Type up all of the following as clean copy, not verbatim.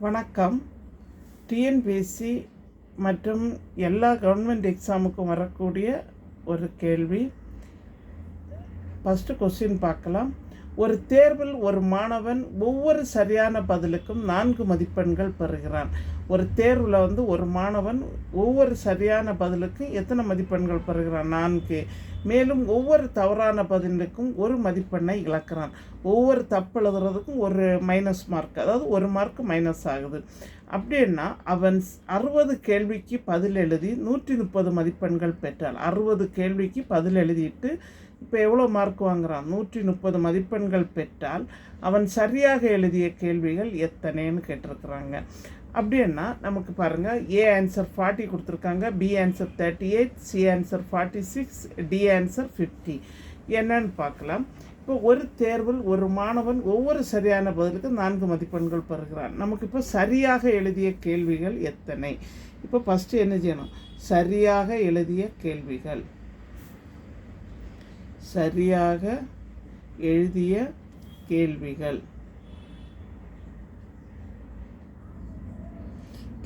வணக்கம். டிஎன்பிஎஸ்சி மற்றும் எல்லா கவர்மெண்ட் எக்ஸாமுக்கும் வரக்கூடிய ஒரு கேள்வி. ஃபஸ்ட்டு கொஸ்டின் பார்க்கலாம். ஒரு தேர்வில் ஒரு மாணவன் ஒவ்வொரு சரியான பதிலுக்கும் 4 மதிப்பெண்கள் பெறுகிறான். ஒரு தேர்வில் ஒரு மாணவன் ஒவ்வொரு சரியான பதிலுக்கும் எத்தனை மதிப்பெண்கள் பெறுகிறான்? 4. மேலும் ஒவ்வொரு தவறான பதிலுக்கும் 1 மதிப்பெண்ணை இழக்கிறான். ஒவ்வொரு தப்பு எழுதுறதுக்கும் ஒரு மைனஸ் மார்க், அதாவது 1 மார்க் மைனஸ் ஆகுது. அப்படின்னா அவன் 60 கேள்விக்கு பதில் எழுதி 130 மதிப்பெண்கள் பெற்றால், 60 கேள்விக்கு பதில் எழுதிட்டு இப்போ எவ்வளோ மார்க் வாங்குறான்? 130 மதிப்பெண்கள் பெற்றால் அவன் சரியாக எழுதிய கேள்விகள் எத்தனைன்னு கேட்டிருக்கிறாங்க. அப்படின்னா நமக்கு பாருங்கள், ஏ ஆன்சர் 40 கொடுத்துருக்காங்க, B answer 38, C answer 46, D answer 50. என்னன்னு பார்க்கலாம். இப்போ ஒரு தேர்வில் ஒரு மாணவன் ஒவ்வொரு சரியான பதிலுக்கு 4 மதிப்பெண்கள் பெறுகிறான். நமக்கு இப்போ சரியாக எழுதிய கேள்விகள் எத்தனை? இப்போ ஃபஸ்ட்டு என்ன செய்யணும்? சரியாக எழுதிய கேள்விகள், சரியாக எழுதிய கேள்விகள்,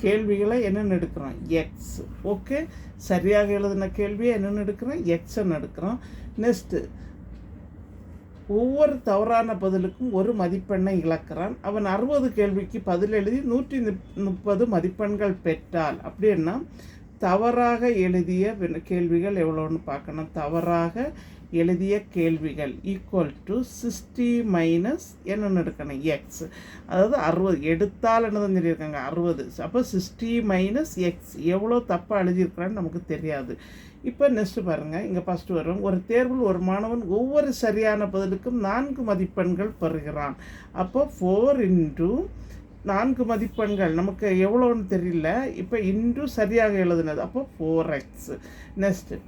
கேள்விகளை என்னென்னு எடுக்கிறோம்? எக்ஸ். ஓகே, சரியாக எழுதின கேள்வியை என்னென்னு எடுக்கிறோம்? எக்ஸ்ன்னு எடுக்கிறோம். நெக்ஸ்ட்டு, ஒவ்வொரு தவறான பதிலுக்கும் 1 மதிப்பெண்ணை இழக்கிறான். அவன் 60 கேள்விக்கு பதில் எழுதி 130 மதிப்பெண்கள் பெற்றால், அப்படின்னா தவறாக எழுதிய கேள்விகள் எவ்வளோன்னு பார்க்கணும். தவறாக எழுதிய கேள்விகள் ஈக்குவல் டு 60 மைனஸ் என்னென்னு எடுக்கணும்? எக்ஸ். அதாவது 60 எடுத்தால் என்னதான் சொல்லியிருக்காங்க? 60. அப்போ 60 மைனஸ் எக்ஸ். எவ்வளோ தப்பாக எழுதியிருக்கிறான்னு நமக்கு தெரியாது. இப்போ நெக்ஸ்ட்டு பாருங்கள், இங்கே ஃபஸ்ட்டு வரும். ஒரு தேர்வில் ஒரு மாணவன் ஒவ்வொரு சரியான பதிலுக்கும் 4 மதிப்பெண்கள் பெறுகிறான். அப்போ 4 இன்ட்டு 4 மதிப்பெண்கள் நமக்கு எவ்வளோன்னு தெரியல. இப்போ இன்ட்டு சரியாக எழுதுனது, அப்போ 4x. நெக்ஸ்ட்டு,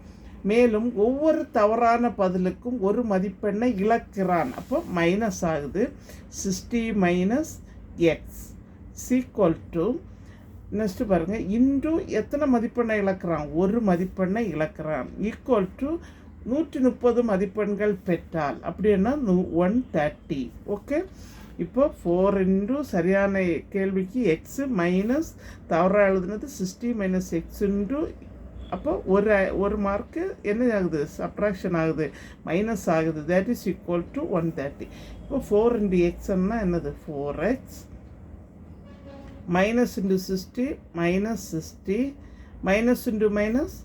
மேலும் ஒவ்வொரு தவறான பதிலுக்கும் 1 மதிப்பெண்ணை இழக்கிறான். அப்போ மைனஸ் ஆகுது. 60 minus X equal to, next பாருங்கள், இன்ட்டு எத்தனை மதிப்பெண்ணை இழக்கிறான்? 1 மதிப்பெண்ணை இழக்கிறான். ஈக்குவல் டு 130 மதிப்பெண்கள் பெற்றால், அப்படின்னா 130. ஓகே, இப்போ 4 இன்ட்டு சரியான கேள்விக்கு எக்ஸு மைனஸ் தவறாக எழுதுனது 60 மைனஸ் எக்ஸ் இன்ட்டு, அப்போ ஒரு மார்க்கு என்ன ஆகுது? சப்ட்ராக்ஷன் ஆகுது, மைனஸ் ஆகுது. That is equal to 130. இப்போ 4 இன்ட்டு எக்ஸ்ன்னா என்னது? 4x minus into 60 minus 60 minus into minus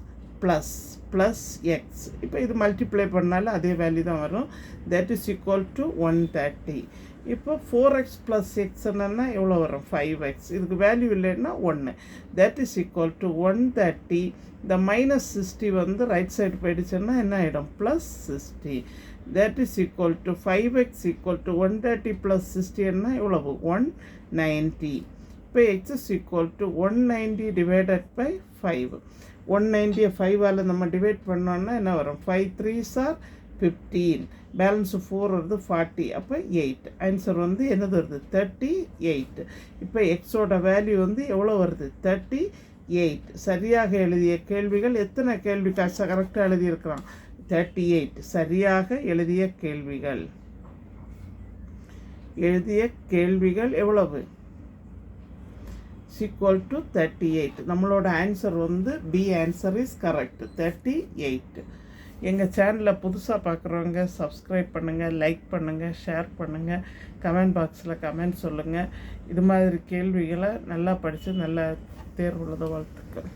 plus X. இப்போ இது மல்டிப்ளை பண்ணாலும் அதே வேல்யூ தான் வரும். That is equal to 130. இப்போ 4x ப்ளஸ் எக்ஸ் என்னன்னா எவ்வளோ வரும்? 5x. இதுக்கு வேல்யூ இல்லைன்னா 1. That is equal to 130. இந்த மைனஸ் 60 ரைட் சைடு போயிடுச்சுன்னா என்ன ஆகிடும்? Plus 60. That is equal to 5x equal to 130 plus 60 எவ்வளவு? 190. இப்போ X is equal to 190 divided by 5. 190 5ஆல் நம்ம டிவைட் பண்ணோன்னா என்ன வரும்? 5 3s are 15. பேலன்ஸ் 4 வருது, 40. அப்போ 8. ஆன்சர் என்னது வருது? 38. இப்போ எக்ஸோட வேல்யூ எவ்வளோ வருது? 38. சரியாக எழுதிய கேள்விகள் எத்தனை கேள்வி கரெக்டாக எழுதியிருக்கிறான்? 38. சரியாக எழுதிய கேள்விகள், எழுதிய கேள்விகள் எவ்வளவு? Equal to 38. நம்மளோட answer B answer is correct, 38. எங்கள் சேனலில் புதுசாக பார்க்குறவங்க சப்ஸ்கிரைப் பண்ணுங்கள், லைக் பண்ணுங்கள், ஷேர் பண்ணுங்கள், கமெண்ட் பாக்ஸில் கமெண்ட் சொல்லுங்கள். இது மாதிரி கேள்விகளை நல்லா படித்து நல்ல தேர்வுள்ளதை வாழ்த்துக்கள்.